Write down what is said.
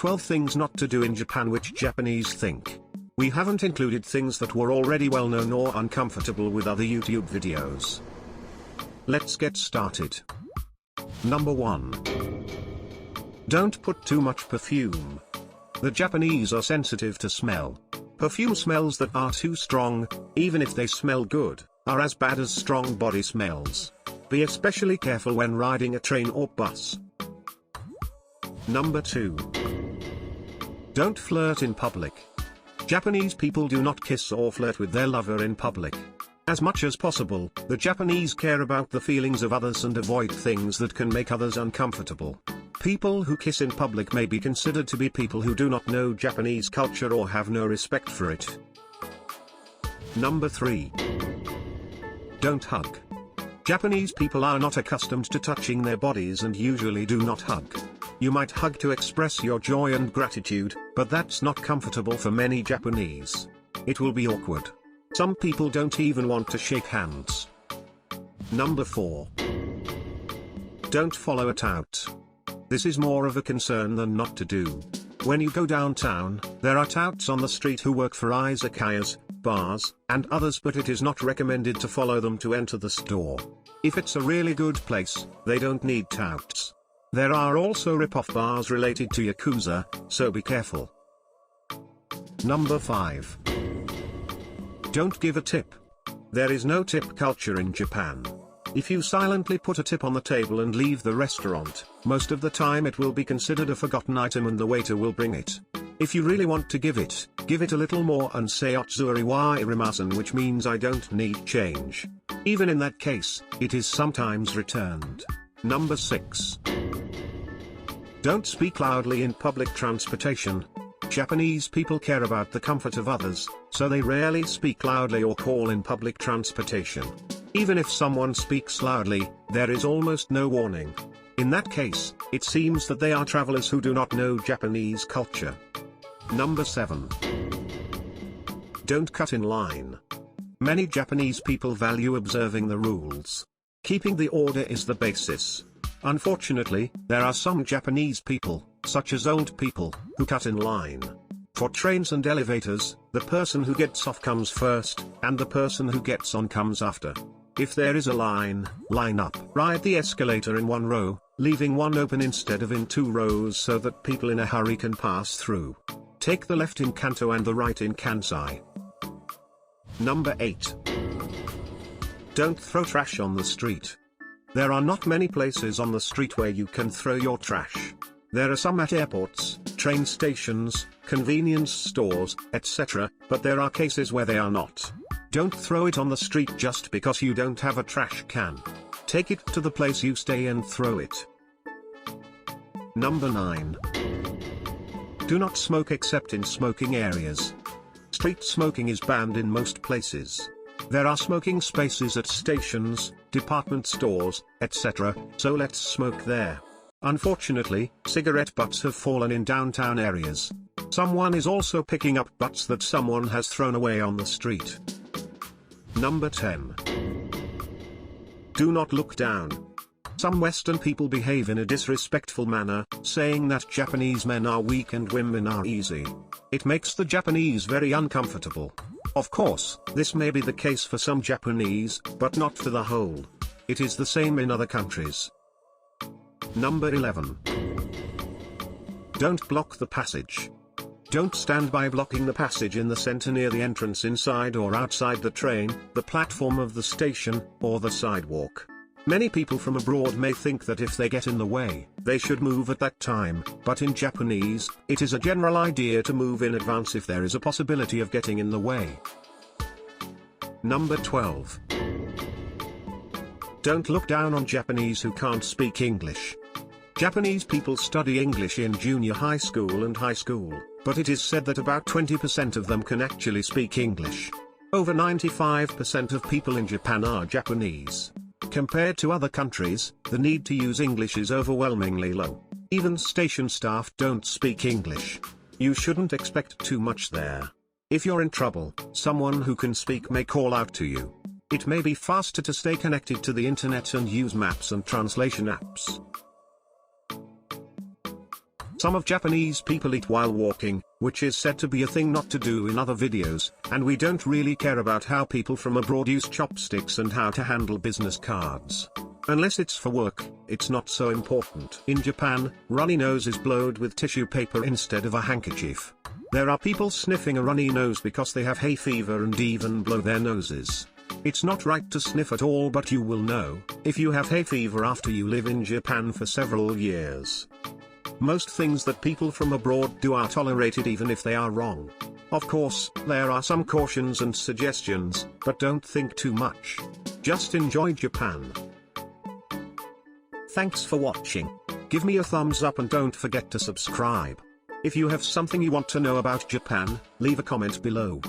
12 things not to do in Japan which Japanese think. We haven't included things that were already well known or uncomfortable with other YouTube videos. Let's get started. Number 1. Don't put too much perfume. The Japanese are sensitive to smell. Perfume smells that are too strong, even if they smell good, are as bad as strong body smells. Be especially careful when riding a train or bus. Number 2. Don't flirt in public. Japanese people do not kiss or flirt with their lover in public. As much as possible, the Japanese care about the feelings of others and avoid things that can make others uncomfortable. People who kiss in public may be considered to be people who do not know Japanese culture or have no respect for it. Number 3. Don't hug. Japanese people are not accustomed to touching their bodies and usually do not hug. You might hug to express your joy and gratitude, but that's not comfortable for many Japanese. It will be awkward. Some people don't even want to shake hands. Number 4. Don't follow a tout. This is more of a concern than not to do. When you go downtown, there are touts on the street who work for izakayas, bars, and others, but it is not recommended to follow them to enter the store. If it's a really good place, they don't need touts. There are also rip-off bars related to Yakuza, so be careful. Number 5. Don't give a tip. There is no tip culture in Japan. If you silently put a tip on the table and leave the restaurant, most of the time it will be considered a forgotten item and the waiter will bring it. If you really want to give it a little more and say otsuri wa irimasen, which means I don't need change. Even in that case, it is sometimes returned. Number 6. Don't speak loudly in public transportation. Japanese people care about the comfort of others, so they rarely speak loudly or call in public transportation. Even if someone speaks loudly, there is almost no warning. In that case, it seems that they are travelers who do not know Japanese culture. Number 7. Don't cut in line. Many Japanese people value observing the rules. Keeping the order is the basis. Unfortunately, there are some Japanese people, such as old people, who cut in line. For trains and elevators, the person who gets off comes first, and the person who gets on comes after. If there is a line up. Ride the escalator in one row, leaving one open instead of in 2 rows so that people in a hurry can pass through. Take the left in Kanto and the right in Kansai. Number 8. Don't throw trash on the street. There are not many places on the street where you can throw your trash. There are some at airports, train stations, convenience stores, etc., but there are cases where they are not. Don't throw it on the street just because you don't have a trash can. Take it to the place you stay and throw it. Number 9. Do not smoke except in smoking areas. Street smoking is banned in most places. There are smoking spaces at stations, department stores, etc., so let's smoke there. Unfortunately, cigarette butts have fallen in downtown areas. Someone is also picking up butts that someone has thrown away on the street. Number 10. Do not look down. Some Western people behave in a disrespectful manner, saying that Japanese men are weak and women are easy. It makes the Japanese very uncomfortable. Of course, this may be the case for some Japanese, but not for the whole. It is the same in other countries. Number 11. Don't block the passage. Don't stand by blocking the passage in the center near the entrance inside or outside the train, the platform of the station, or the sidewalk. Many people from abroad may think that if they get in the way, they should move at that time, but in Japanese, it is a general idea to move in advance if there is a possibility of getting in the way. Number 12. Don't look down on Japanese who can't speak English. Japanese people study English in junior high school and high school, but it is said that about 20% of them can actually speak English. Over 95% of people in Japan are Japanese. Compared to other countries, the need to use English is overwhelmingly low. Even station staff don't speak English. You shouldn't expect too much there. If you're in trouble, someone who can speak may call out to you. It may be faster to stay connected to the internet and use maps and translation apps. Some of Japanese people eat while walking, which is said to be a thing not to do in other videos, and we don't really care about how people from abroad use chopsticks and how to handle business cards. Unless it's for work, it's not so important. In Japan, runny nose is blowed with tissue paper instead of a handkerchief. There are people sniffing a runny nose because they have hay fever and even blow their noses. It's not right to sniff at all, but you will know if you have hay fever after you live in Japan for several years. Most things that people from abroad do are tolerated even if they are wrong. Of course, there are some cautions and suggestions, but don't think too much. Just enjoy Japan. Thanks for watching. Give me a thumbs up and don't forget to subscribe. If you have something you want to know about Japan, leave a comment below.